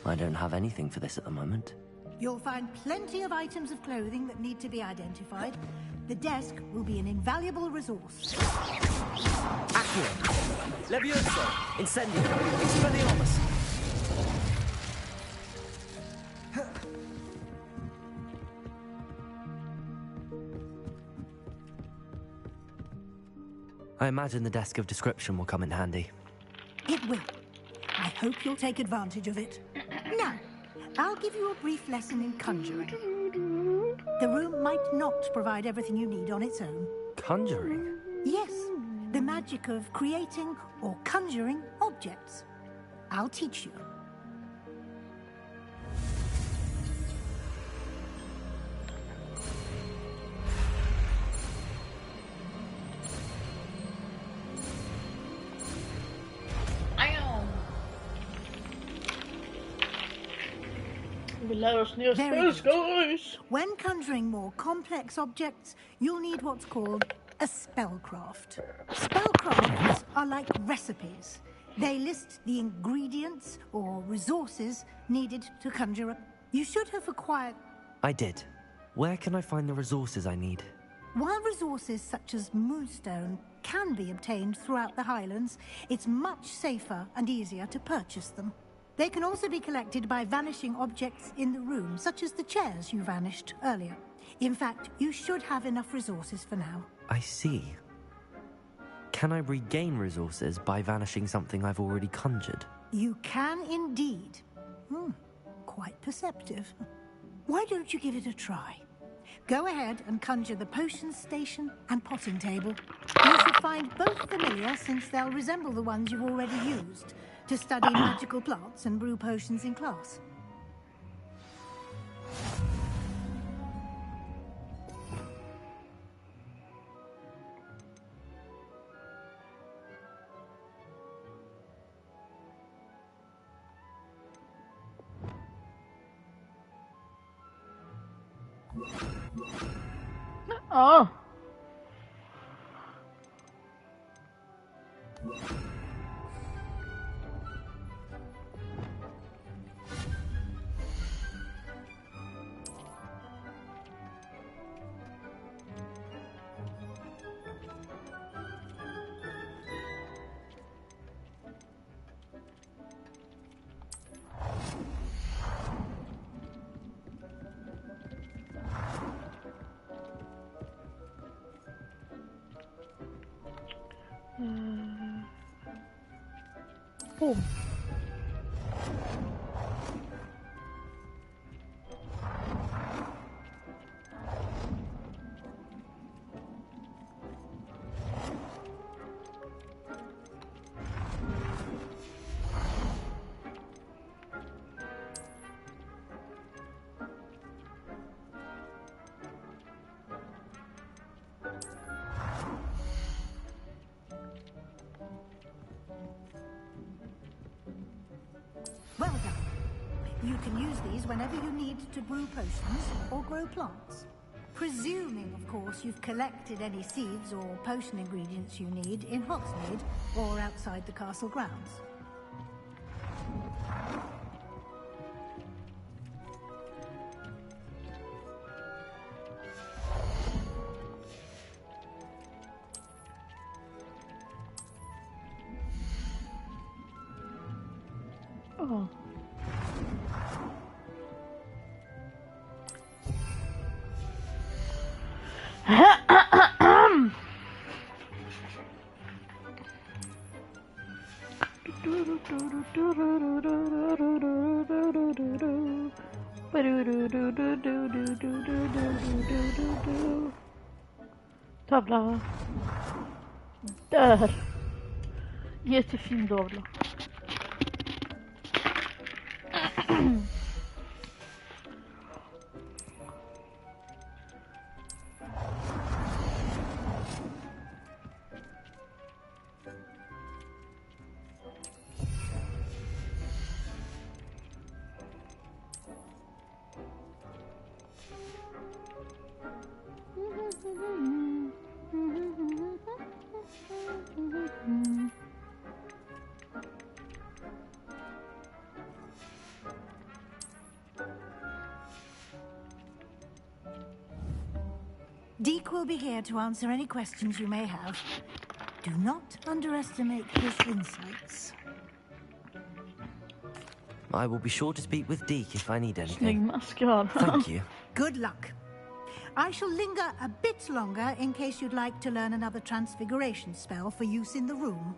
I don't have anything for this at the moment. You'll find plenty of items of clothing that need to be identified. The desk will be an invaluable resource. Accio! Levioso! Incendio! Expelliarmus! I imagine the desk of description will come in handy. It will. I hope you'll take advantage of it. Now, I'll give you a brief lesson in conjuring. The room might not provide everything you need on its own. Conjuring? Yes, the magic of creating or conjuring objects. I'll teach you. Very good. When conjuring more complex objects, you'll need what's called a spellcraft. Spellcrafts are like recipes. They list the ingredients or resources needed to conjure up. You should have acquired... I did. Where can I find the resources I need? While resources such as moonstone can be obtained throughout the Highlands, it's much safer and easier to purchase them. They can also be collected by vanishing objects in the room, such as the chairs you vanished earlier. In fact, you should have enough resources for now. I see. Can I regain resources by vanishing something I've already conjured? You can indeed. Quite perceptive. Why don't you give it a try? Go ahead and conjure the potions station and potting table. You should find both familiar, since they'll resemble the ones you've already used to study magical plants and brew potions in class. Oh. Boom. Well done. You can use these whenever you need to brew potions or grow plants. Presuming, of course, you've collected any seeds or potion ingredients you need in Hogsmeade or outside the castle grounds. Oh. Dobra. Där. Jättefin tavla. Deke will be here to answer any questions you may have. Do not underestimate his insights. I will be sure to speak with Deke if I need Snygg anything. mask jag har. Thank you. Good luck. I shall linger a bit longer in case you'd like to learn another transfiguration spell for use in the room.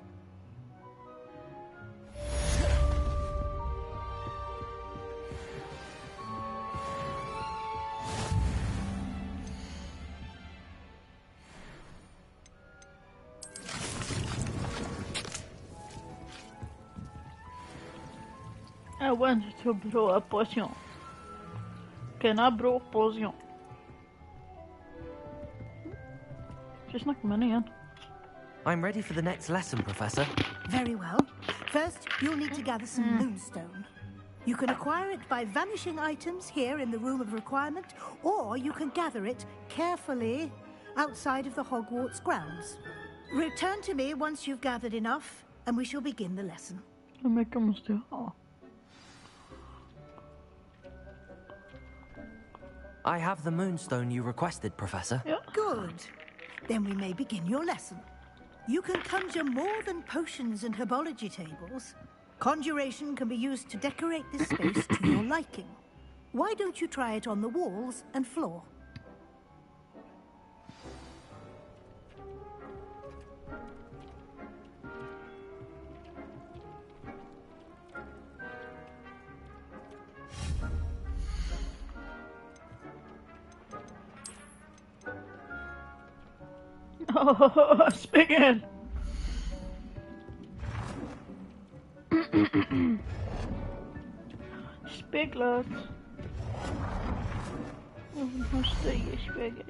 I want to brew a potion. Can I brew a potion? Just knock him in. I'm ready for the next lesson, Professor. Very well. First, you'll need to gather some moonstone. You can acquire it by vanishing items here in the Room of Requirement, or you can gather it carefully outside of the Hogwarts grounds. Return to me once you've gathered enough, and we shall begin the lesson. Hur mycket måste jag ha? I have the moonstone you requested, Professor. Ja. Good. Then we may begin your lesson. You can conjure more than potions and herbology tables. Conjuration can be used to decorate this space to your liking. Why don't you try it on the walls and floor? Oh, spegel! Speglet! Jag måste ge spegel.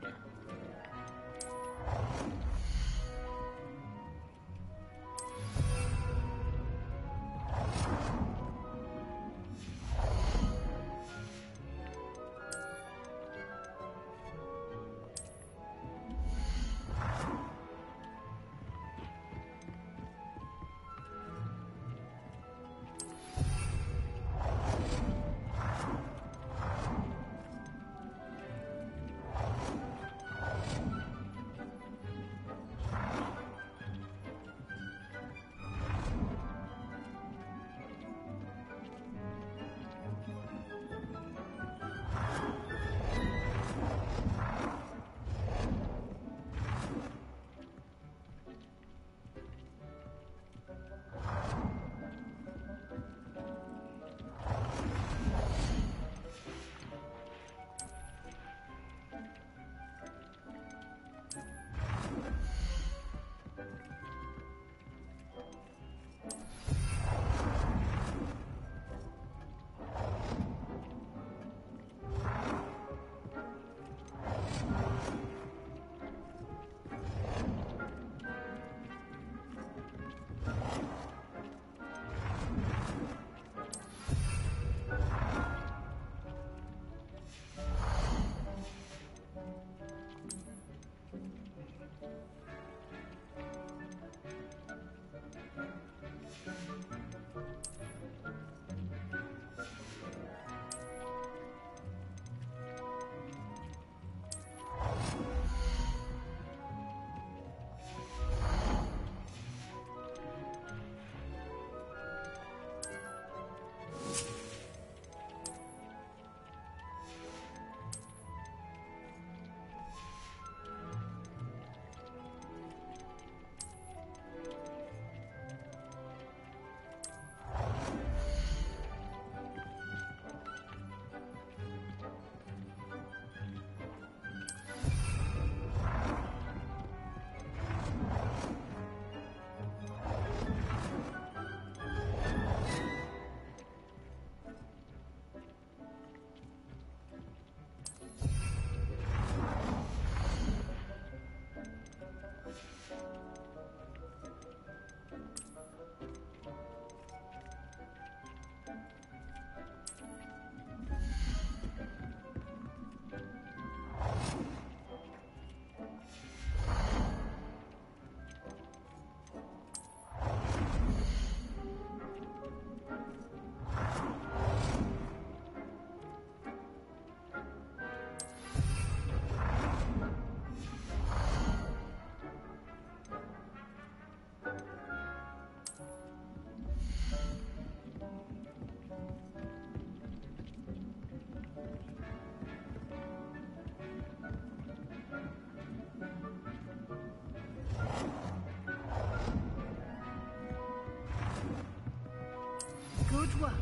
Good work.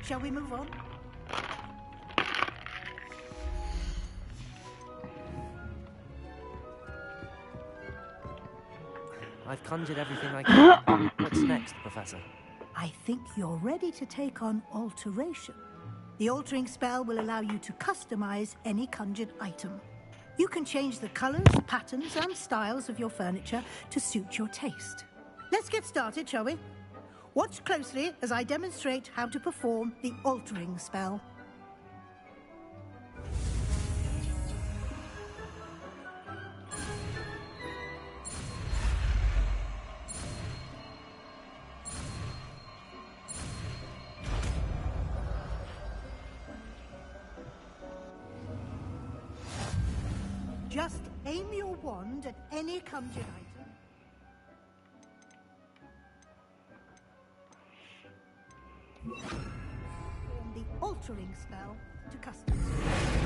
Shall we move on? I've conjured everything I can. What's next, Professor? I think you're ready to take on alteration. The altering spell will allow you to customize any conjured item. You can change the colors, patterns, and styles of your furniture to suit your taste. Let's get started, shall we? Watch closely as I demonstrate how to perform the altering spell. Just aim your wand at any conjured item. Perform the altering spell to customize.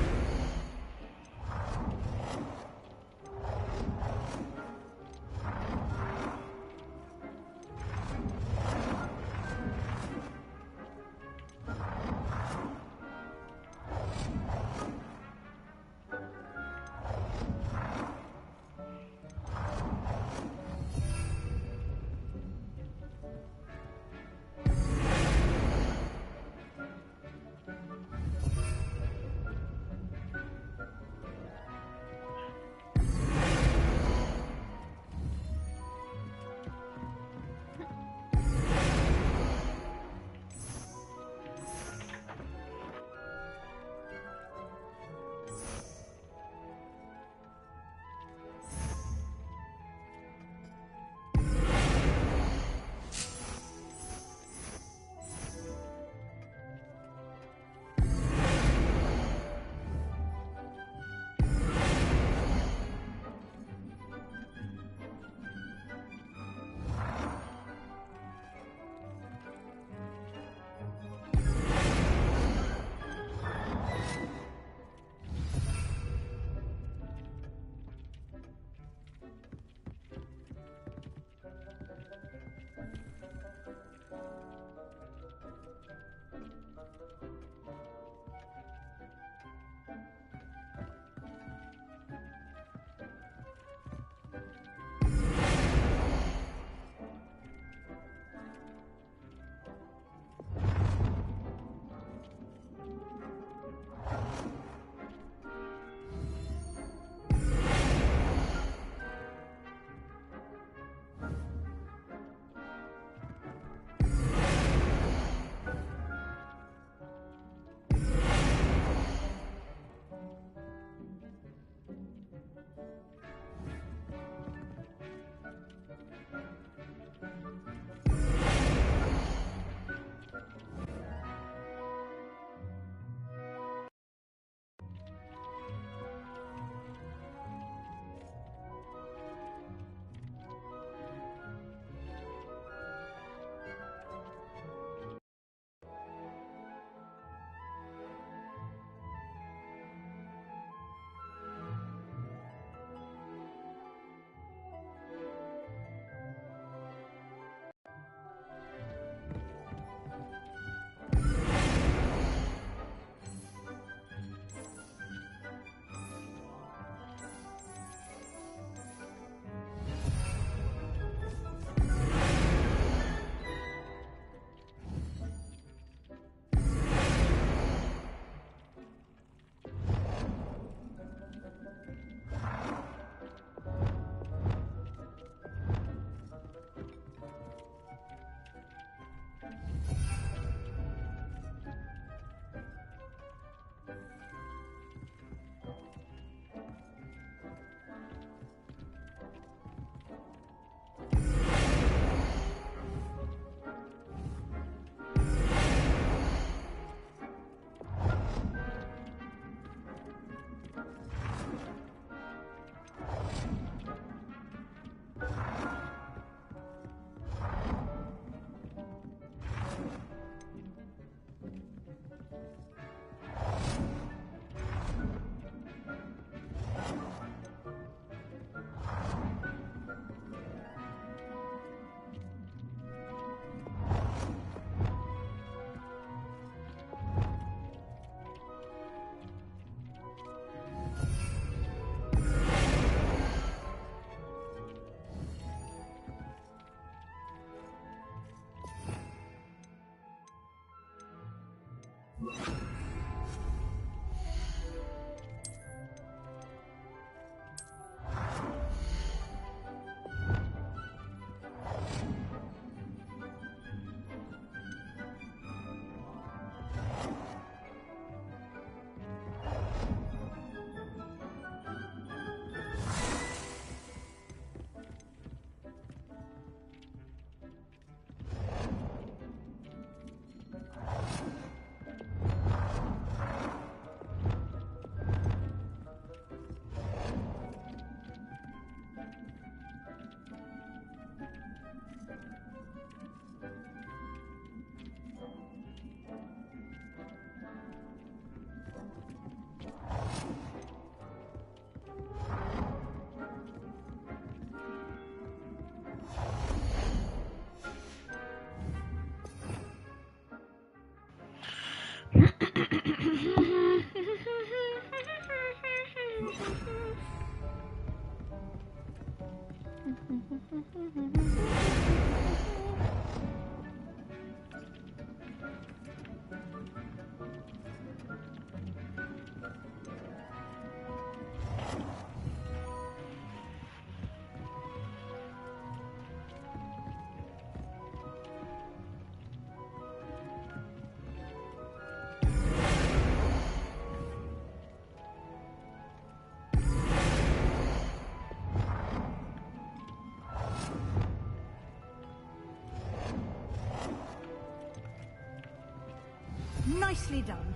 Nicely done.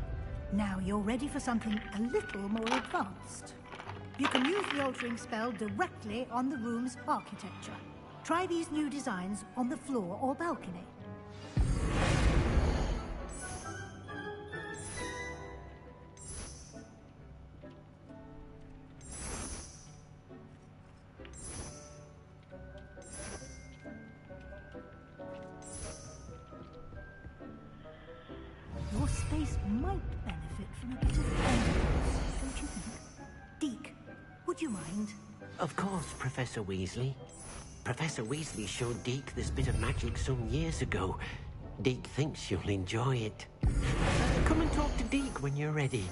Now you're ready for something a little more advanced. You can use the altering spell directly on the room's architecture. Try these new designs on the floor or balcony. Your space might benefit from a bit of ambience, don't you think? Deke, would you mind? Of course, Professor Weasley. Professor Weasley showed Deke this bit of magic some years ago. Deke thinks you'll enjoy it. Come and talk to Deke when you're ready.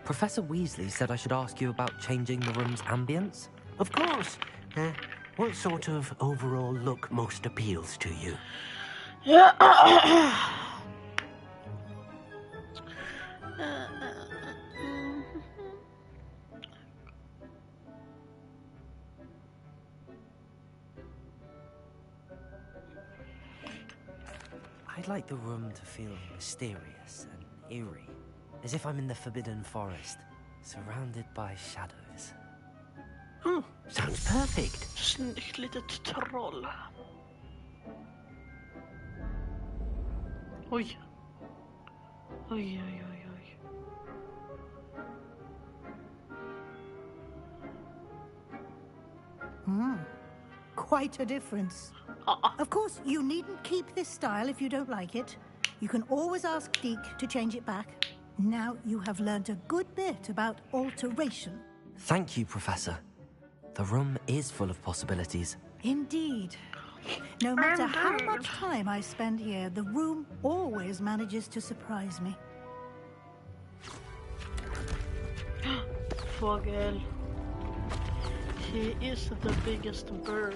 Professor Weasley said I should ask you about changing the room's ambience. Of course. What sort of overall look most appeals to you? I'd like the room to feel mysterious and eerie, as if I'm in the Forbidden Forest, surrounded by shadows. Sounds perfect. Snyggt litet troll. Oj. Oj, oj, oj, oj. Quite a difference. Of course, you needn't keep this style if you don't like it. You can always ask Deke to change it back. Now you have learned a good bit about alteration. Thank you, Professor. The room is full of possibilities. Indeed. No matter how much time I spend here, the room always manages to surprise me. Fågel. He is the biggest bird.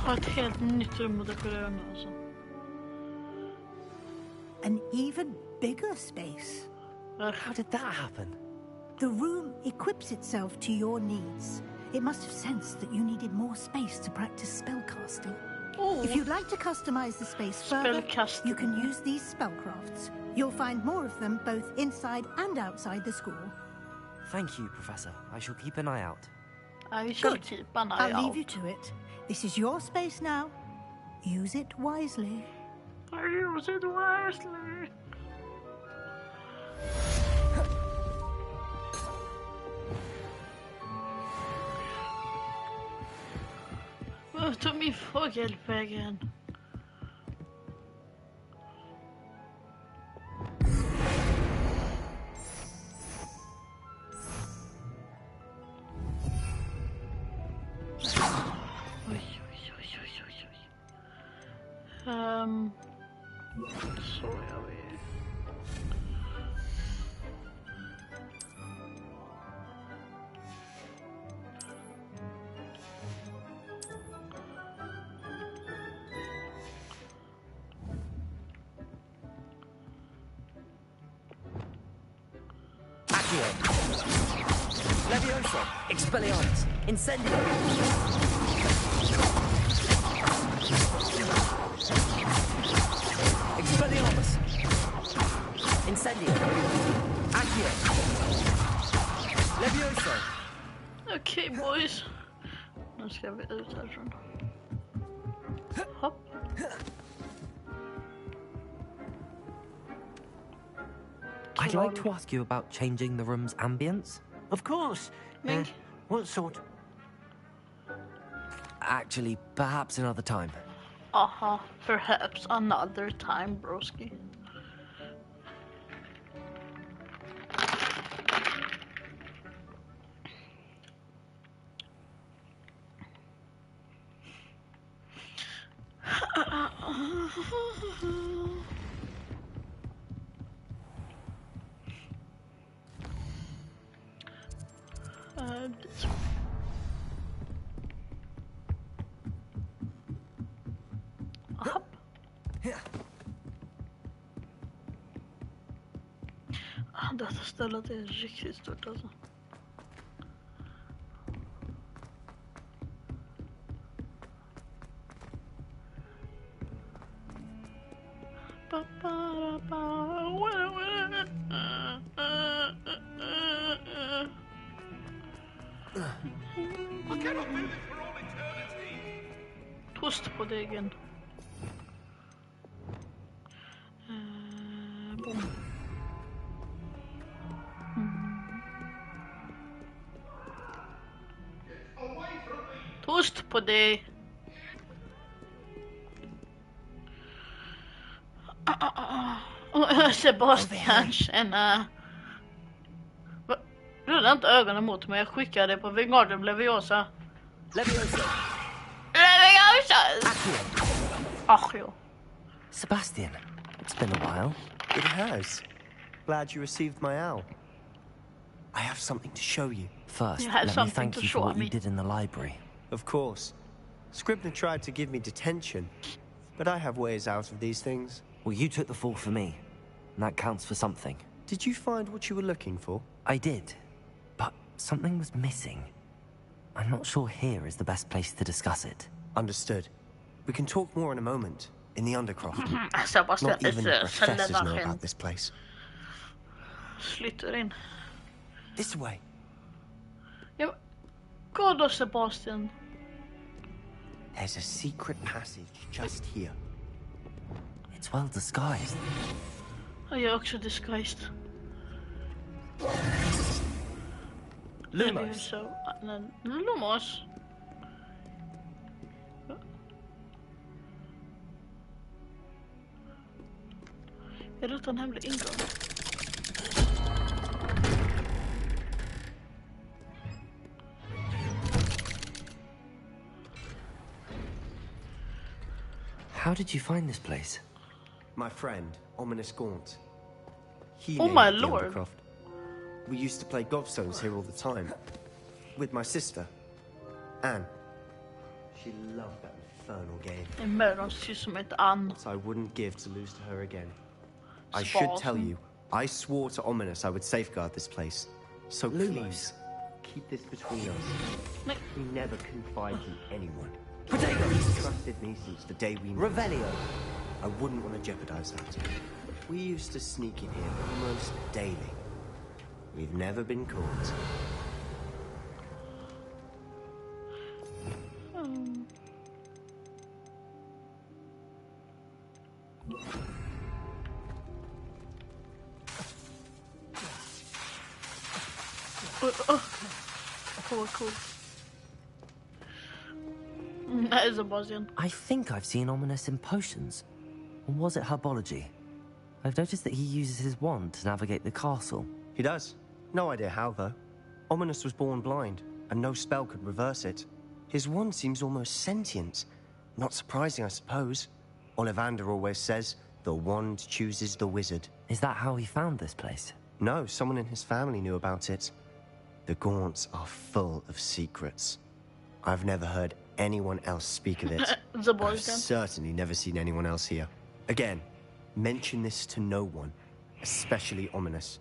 Har ett helt nytt rum att dekorera nu alltså. An even bigger space. How did that happen? The room equips itself to your needs. It must have sensed that you needed more space to practice spellcasting. If you'd like to customize the space further, you can use these spellcrafts. You'll find more of them both inside and outside the school. Thank you, Professor. I shall keep an eye out. I shall keep an eye I'll out. leave you to it. This is your space now. Use it wisely. I use it wisely. Vart tog min fågel vägen? Så gör vi. Accio! Levioso! Expelliarmus! Incendio! Expelliarmus! Incendio! Accio! Levioso! Okej, boys. Nu ska vi ut härifrån. Hopp. I'd like to ask you about changing the room's ambience. Of course. What sort? Actually, perhaps another time. Perhaps another time, broski. This one. Hopp. Detta stället är riktigt stort alltså. I cannot do this for all eternity. Toast på degen. Boom. Toast på dig. Sebastian känner... Rulla inte ögonen mot mig, jag skickar det på Wingardium Leviosa. Leviosa! Leviosa! Ach jo. Sebastian, it's been a while. It has. Glad you received my owl. I have something to show you. First, You had let me something thank to you show for what me. you did in the library. Of course. Scribner tried to give me detention, but I have ways out of these things. Well, you took the fall for me, and that counts for something. Did you find what you were looking for? I did, but something was missing. I'm not sure here is the best place to discuss it. Understood. We can talk more in a moment, in the Undercroft. Sebastian Not even the är professors know Selena about this place. Slutar in. This way. Ja, gå då Sebastian. There's a secret passage just here. It's well disguised. Jag är också disguised. Lumos. Lumos. Är det en hemlig ingång? How did you find this place? My friend, Ominous Gaunt. He Oh named my it the lord. Undercroft. We used to play gobstones here all the time. With my sister, Anne. She loved that infernal game. En mördare som heter Ann. So I wouldn't give to lose to her again. I should tell you, I swore to Ominous I would safeguard this place. So please, keep this between us. Nej. We never confide in anyone. Potato! He's trusted me since the day we met. Revelio! I wouldn't want to jeopardize that. We used to sneak in here almost daily. We've never been caught. Vad cool. That is a Bosnian. I think I've seen Ominous in potions. Or was it herbology? I've noticed that he uses his wand to navigate the castle. He does. No idea how, though. Ominous was born blind, and no spell could reverse it. His wand seems almost sentient. Not surprising, I suppose. Ollivander always says, the wand chooses the wizard. Is that how he found this place? No, someone in his family knew about it. The Gaunts are full of secrets. I've never heard anyone else speak of it. The I've Bosnian. certainly never seen anyone else here. Again, mention this to no one, especially Ominous.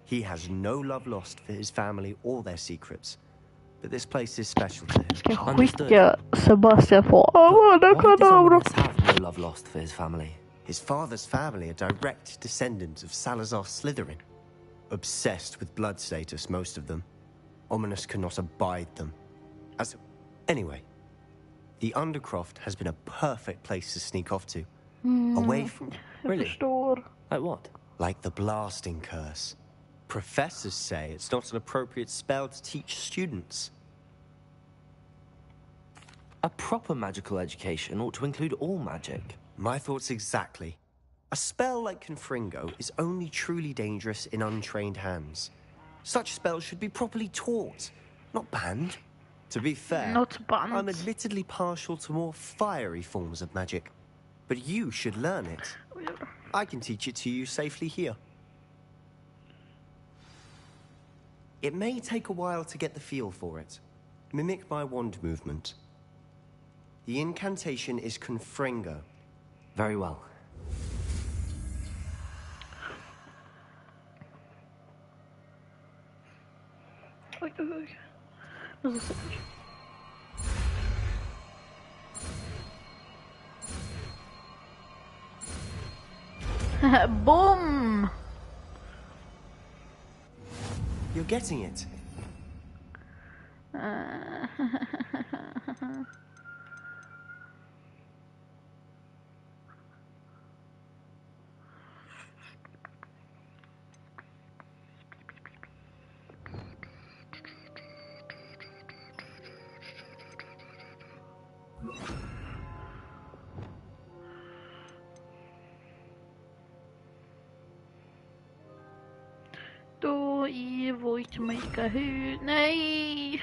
He has no love lost for his family or their secrets. But this place is special to him. Ska jag Understood. skicka Sebastian på Why does kadabra? Ominous have no love lost for his family? His father's family are direct descendants of Salazar Slytherin. Obsessed with blood status, most of them. Ominous cannot abide them. Anyway, the Undercroft has been a perfect place to sneak off to. Away from... Really? Förstår. Like what? Like the blasting curse. Professors say it's not an appropriate spell to teach students. A proper magical education ought to include all magic. My thoughts exactly. A spell like Confringo is only truly dangerous in untrained hands. Such spells should be properly taught, not banned. To be fair, Not banned. I'm admittedly partial to more fiery forms of magic. But you should learn it. I can teach it to you safely here. It may take a while to get the feel for it. Mimic my wand movement. The incantation is Confringo. Very well. Oj, oj, oj. Alltså, så- Boom! You're getting it. evil to make a who. Nej!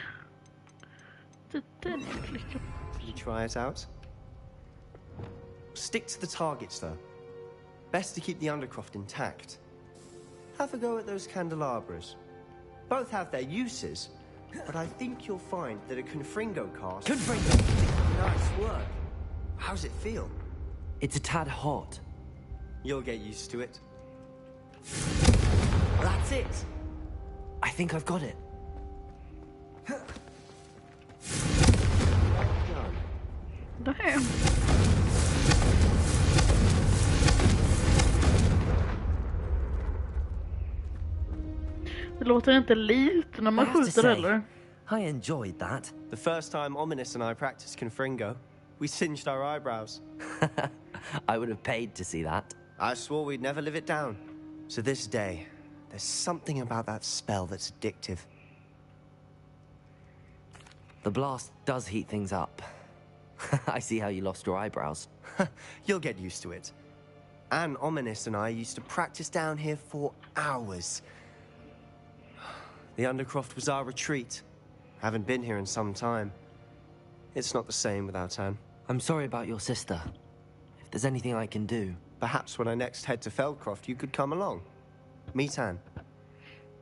Den är klickat. You try it out? Stick to the targets, though. Best to keep the Undercroft intact. Have a go at those candelabras. Both have their uses, but I think you'll find that a Confringo cast... Confringo! Nice work. How's it feel? It's a tad hot. You'll get used to it. That's it! I think I've got it. Well done. Damn. Det låter inte lite när man I have to skjuter say, heller. I enjoyed that. The first time Ominous and I practiced Confringo, we singed our eyebrows. I would have paid to see that. I swore we'd never live it down. So this day, there's something about that spell that's addictive. The blast does heat things up. I see how you lost your eyebrows. You'll get used to it. Anne, Ominous and I used to practice down here for hours. The Undercroft was our retreat. Haven't been here in some time. It's not the same without Anne. I'm sorry about your sister. If there's anything I can do... Perhaps when I next head to Feldcroft, you could come along. Meet Anne.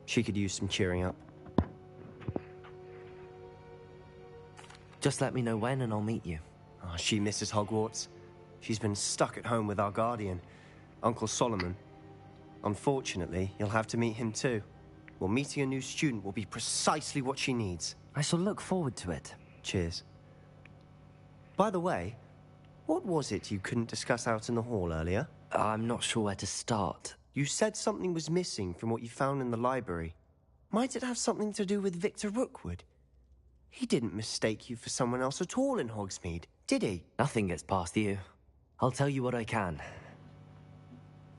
She could use some cheering up. Just let me know when and I'll meet you. Oh, she misses Hogwarts. She's been stuck at home with our guardian, Uncle Solomon. Unfortunately, you'll have to meet him too. Well, meeting a new student will be precisely what she needs. I shall look forward to it. Cheers. By the way, what was it you couldn't discuss out in the hall earlier? I'm not sure where to start. You said something was missing from what you found in the library. Might it have something to do with Victor Rookwood? He didn't mistake you for someone else at all in Hogsmeade, did he? Nothing gets past you. I'll tell you what I can.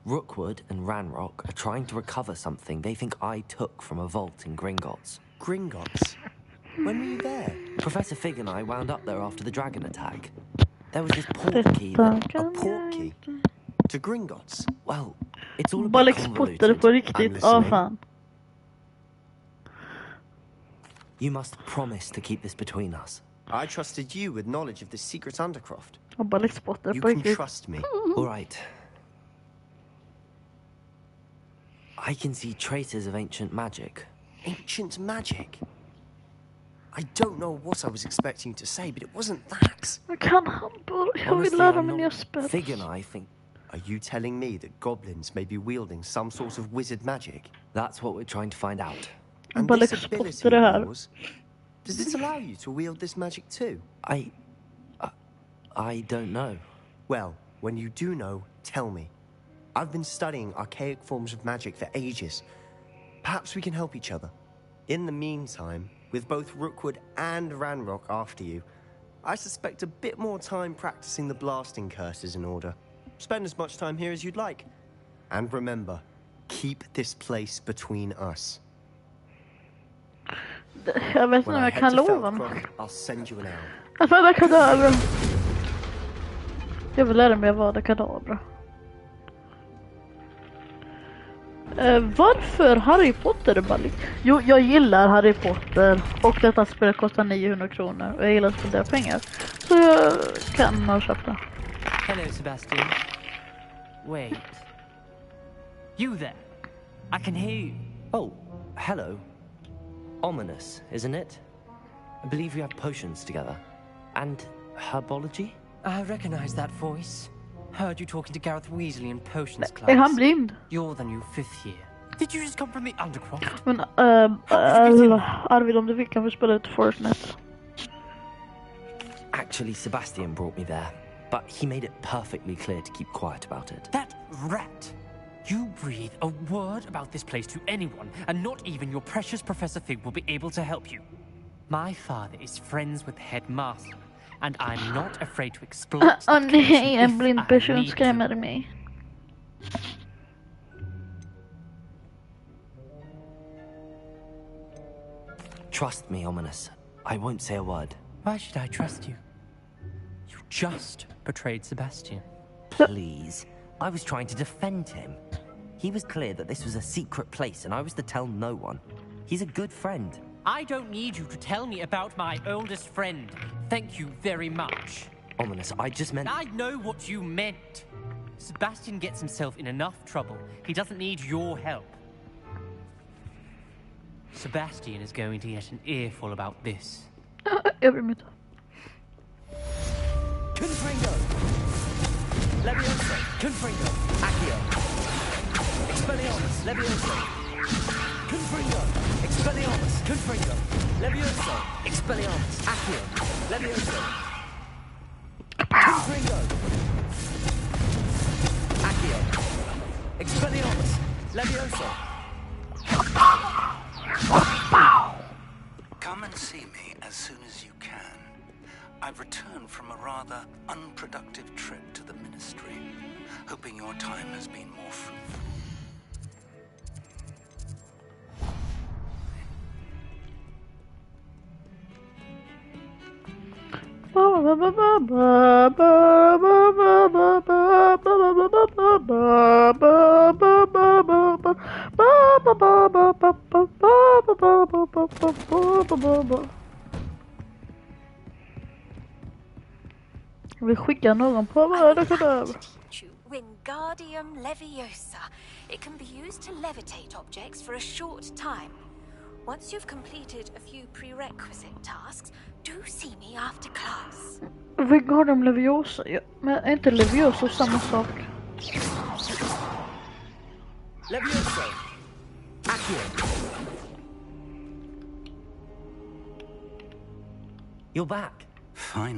Rookwood and Ranrock are trying to recover something they think I took from a vault in Gringotts. Gringotts? When were you there? Professor Fig and I wound up there after the dragon attack. There was this portkey that... A portkey? To Gringotts? Well, it's all a bit Bara spottade på convoluted. riktigt. Ja, fan. You must promise to keep this between us. I trusted you with knowledge of the secret Undercroft. Och bara spottade You på can riktigt. trust me. All right. I can see traces of ancient magic. Ancient magic? I don't know what I was expecting you to say, but it wasn't that. Men kan han bara... Jag vill Honestly, lära I'm mig nya not... spel. Fig and I think Are you telling me that goblins may be wielding some sort of wizard magic? that's what we're trying to find out. And Bara this spottade ability of det här. yours, does it allow you to wield this magic too? I don't know. Well, when you do know, tell me. I've been studying archaic forms of magic for ages. Perhaps we can help each other. In the meantime, with both Rookwood and Ranrock after you, I suspect a bit more time practicing the blasting curse is in order. Spend as much time here as you'd like. And remember, keep this place between us. Jag vet inte When om I jag head kan to lova. Feldcroft, I'll send you an owl. Jag får kadabra. Jag vill lära mig vad det kadabra. Varför Harry Potter Balli? Jo, jag gillar Harry Potter och detta spelet kostar 900 kronor och jag gillar att spendera pengar. Så jag kan ha köpt det. Hello, Sebastian. Wait. You there? I can hear you. Oh, hello. Ominous, isn't it? I believe we have potions together. And herbology? I recognize that voice. Heard you talking to Gareth Weasley in potions class. Är han blind? You're the new 5th year. Did you just come from the Undercroft? Men Arvid, om du vill kan vi spela ett Fortnite. Actually, Sebastian brought me there. But he made it perfectly clear to keep quiet about it. That rat! You breathe a word about this place to anyone, and not even your precious Professor Fig will be able to help you. My father is friends with the headmaster, and I'm not afraid to exploit the Om det är connection en if blind I person need to. skrämmer mig. Trust me, Ominous. I won't say a word. Why should I trust you? You just betrayed Sebastian. Please. I was trying to defend him. He was clear that this was a secret place and I was to tell no one. He's a good friend. I don't need you to tell me about my oldest friend. Thank you very much. Ominous, I just meant... I know what you meant. Sebastian gets himself in enough trouble. He doesn't need your help. Sebastian is going to get an earful about this. Jag bryr mig inte. Confringo! Levioso! Confringo! Accio! Expelliarmus! Levioso! Confringo! Expelliarmus! Confringo! Levioso! Expelliarmus! Accio! Levioso! Confringo! Accio! Expelliarmus! Levioso! Come and see me as soon as you can. I've returned from a rather unproductive trip to the Ministry, hoping your time has been more fruitful. Vi skickar någon på världen. Wingardium Leviosa. It can be used to levitate objects for a short time. Once you've completed a few prerequisite tasks, do see me after class. Wingardium Leviosa, ja. Men är inte Leviosa samma sak? Levioso! Accio! You're back. Fine.